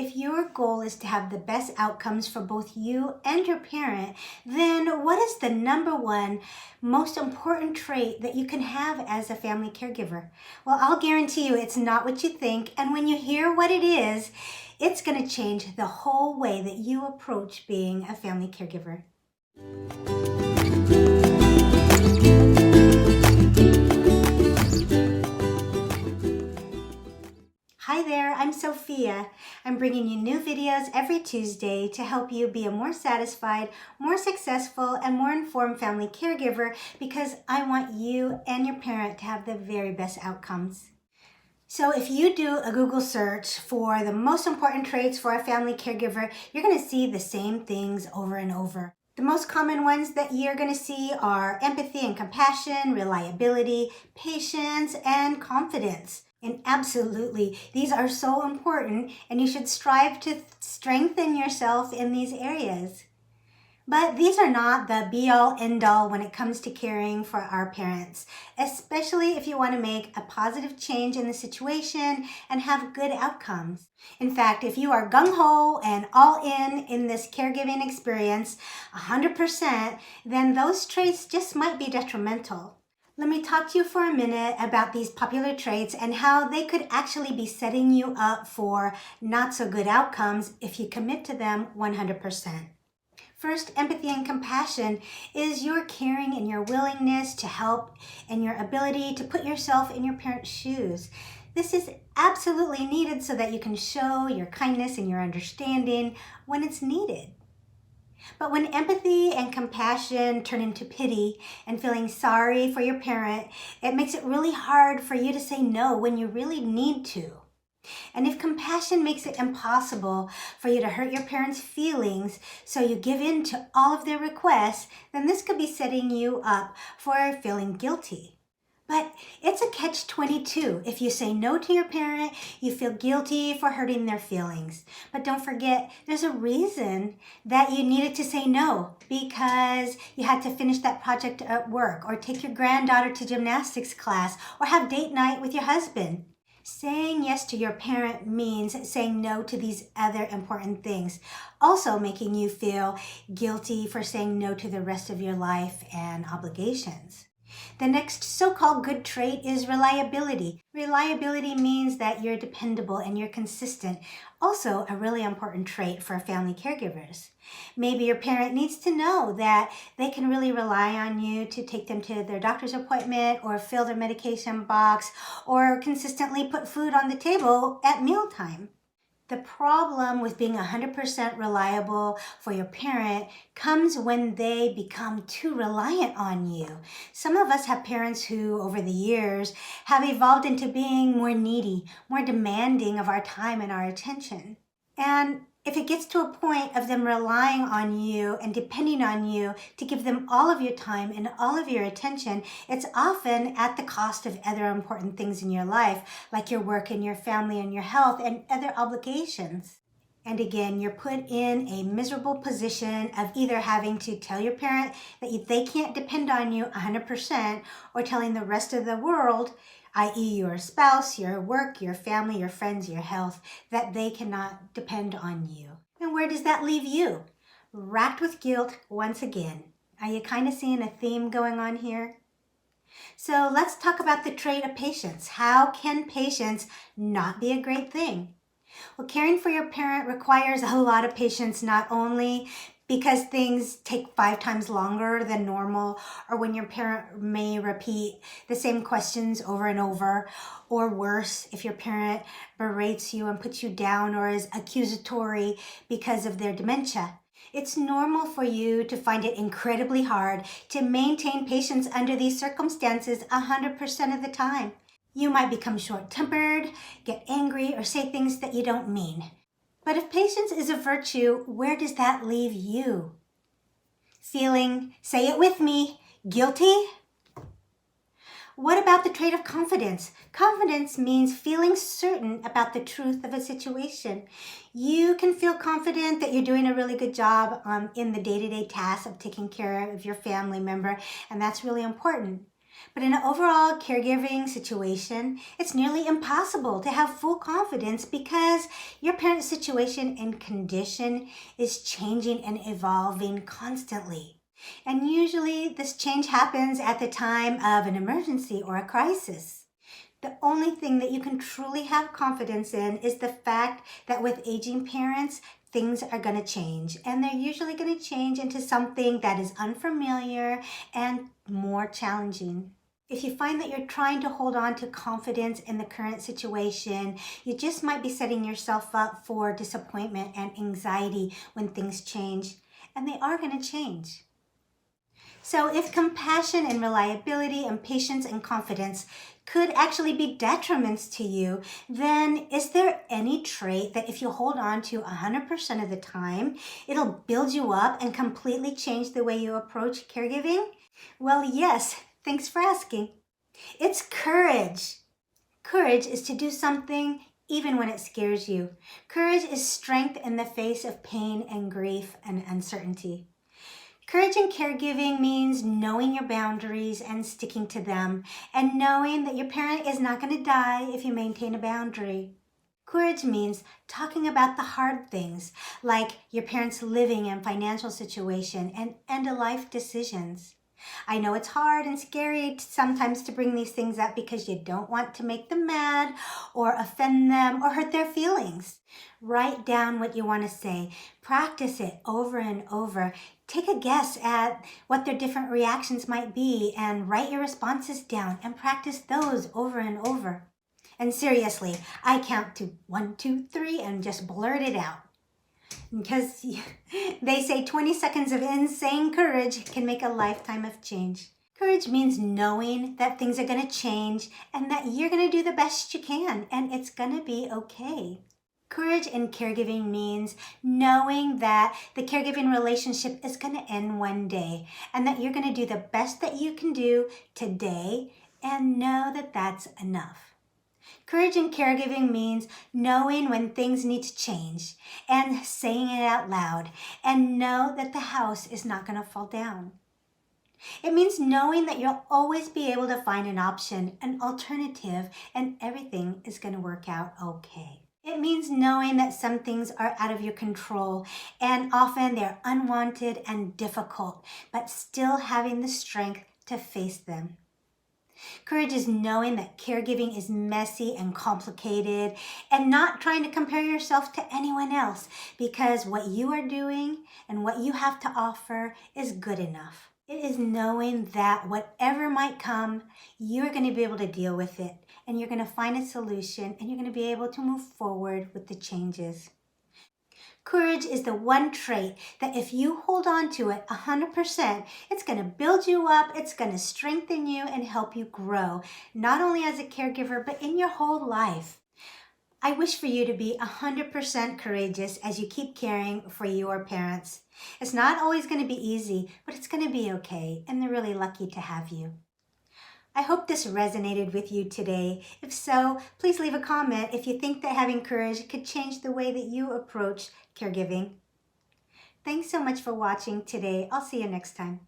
If your goal is to have the best outcomes for both you and your parent, then what is the number one most important trait that you can have as a family caregiver? Well, I'll guarantee you it's not what you think, and when you hear what it is, it's going to change the whole way that you approach being a family caregiver. Hi there, I'm Sofia. I'm bringing you new videos every Tuesday to help you be a more satisfied, more successful, and more informed family caregiver because I want you and your parent to have the very best outcomes. So if you do a Google search for the most important traits for a family caregiver, you're going to see the same things over and over. The most common ones that you're going to see are empathy and compassion, reliability, patience, and confidence. And absolutely, these are so important, and you should strive to strengthen yourself in these areas. But these are not the be-all, end-all when it comes to caring for our parents, especially if you want to make a positive change in the situation and have good outcomes. In fact, if you are gung-ho and all in this caregiving experience, 100%, then those traits just might be detrimental. Let me talk to you for a minute about these popular traits and how they could actually be setting you up for not so good outcomes if you commit to them 100%. First, empathy and compassion is your caring and your willingness to help and your ability to put yourself in your parents' shoes. This is absolutely needed so that you can show your kindness and your understanding when it's needed. But when empathy and compassion turn into pity and feeling sorry for your parent, it makes it really hard for you to say no when you really need to. And if compassion makes it impossible for you to hurt your parents' feelings, so you give in to all of their requests, then this could be setting you up for feeling guilty. But it's a catch-22. If you say no to your parent, you feel guilty for hurting their feelings. But don't forget, there's a reason that you needed to say no, because you had to finish that project at work, or take your granddaughter to gymnastics class, or have date night with your husband. Saying yes to your parent means saying no to these other important things, also making you feel guilty for saying no to the rest of your life and obligations. The next so-called good trait is reliability. Reliability means that you're dependable and you're consistent. Also a really important trait for family caregivers. Maybe your parent needs to know that they can really rely on you to take them to their doctor's appointment or fill their medication box or consistently put food on the table at mealtime. The problem with being 100% reliable for your parent comes when they become too reliant on you. Some of us have parents who, over the years, have evolved into being more needy, more demanding of our time and our attention. And if it gets to a point of them relying on you and depending on you to give them all of your time and all of your attention, it's often at the cost of other important things in your life, like your work and your family and your health and other obligations. And again, you're put in a miserable position of either having to tell your parent that they can't depend on you 100%, or telling the rest of the world, i.e. your spouse, your work, your family, your friends, your health, that they cannot depend on you. And where does that leave you? Racked with guilt once again. Are you kind of seeing a theme going on here? So let's talk about the trait of patience. How can patience not be a great thing? Well, caring for your parent requires a lot of patience, not only because things take 5 times longer than normal, or when your parent may repeat the same questions over and over, or worse, if your parent berates you and puts you down or is accusatory because of their dementia. It's normal for you to find it incredibly hard to maintain patience under these circumstances 100% of the time. You might become short-tempered, get angry, or say things that you don't mean. But if patience is a virtue, where does that leave you? Feeling, say it with me, guilty? What about the trait of confidence? Confidence means feeling certain about the truth of a situation. You can feel confident that you're doing a really good job in the day-to-day tasks of taking care of your family member, and that's really important. But in an overall caregiving situation, it's nearly impossible to have full confidence because your parent's situation and condition is changing and evolving constantly. And usually this change happens at the time of an emergency or a crisis. The only thing that you can truly have confidence in is the fact that with aging parents, things are going to change. And they're usually going to change into something that is unfamiliar and more challenging. If you find that you're trying to hold on to confidence in the current situation, you just might be setting yourself up for disappointment and anxiety when things change. And they are going to change. So if compassion and reliability and patience and confidence could actually be detriments to you, then is there any trait that if you hold on to 100% of the time, it'll build you up and completely change the way you approach caregiving? Well, yes, thanks for asking. It's courage. Courage is to do something even when it scares you. Courage is strength in the face of pain and grief and uncertainty. Courage in caregiving means knowing your boundaries and sticking to them, and knowing that your parent is not going to die if you maintain a boundary. Courage means talking about the hard things, like your parents' living and financial situation and end-of-life decisions. I know it's hard and scary sometimes to bring these things up because you don't want to make them mad or offend them or hurt their feelings. Write down what you want to say. Practice it over and over. Take a guess at what their different reactions might be and write your responses down and practice those over and over. And seriously, I count to 1, 2, 3 and just blurt it out. Because they say 20 seconds of insane courage can make a lifetime of change. Courage means knowing that things are going to change and that you're going to do the best you can and it's going to be okay. Courage in caregiving means knowing that the caregiving relationship is going to end one day and that you're going to do the best that you can do today and know that that's enough. Courage in caregiving means knowing when things need to change and saying it out loud and know that the house is not going to fall down. It means knowing that you'll always be able to find an option, an alternative, and everything is going to work out okay. It means knowing that some things are out of your control and often they're unwanted and difficult, but still having the strength to face them. Courage is knowing that caregiving is messy and complicated and not trying to compare yourself to anyone else because what you are doing and what you have to offer is good enough. It is knowing that whatever might come, you're going to be able to deal with it and you're going to find a solution and you're going to be able to move forward with the changes. Courage is the one trait that if you hold on to it 100%, it's going to build you up, it's going to strengthen you and help you grow, not only as a caregiver, but in your whole life. I wish for you to be 100% courageous as you keep caring for your parents. It's not always going to be easy, but it's going to be okay, and they're really lucky to have you. I hope this resonated with you today. If so, please leave a comment if you think that having courage could change the way that you approach caregiving. Thanks so much for watching today. I'll see you next time.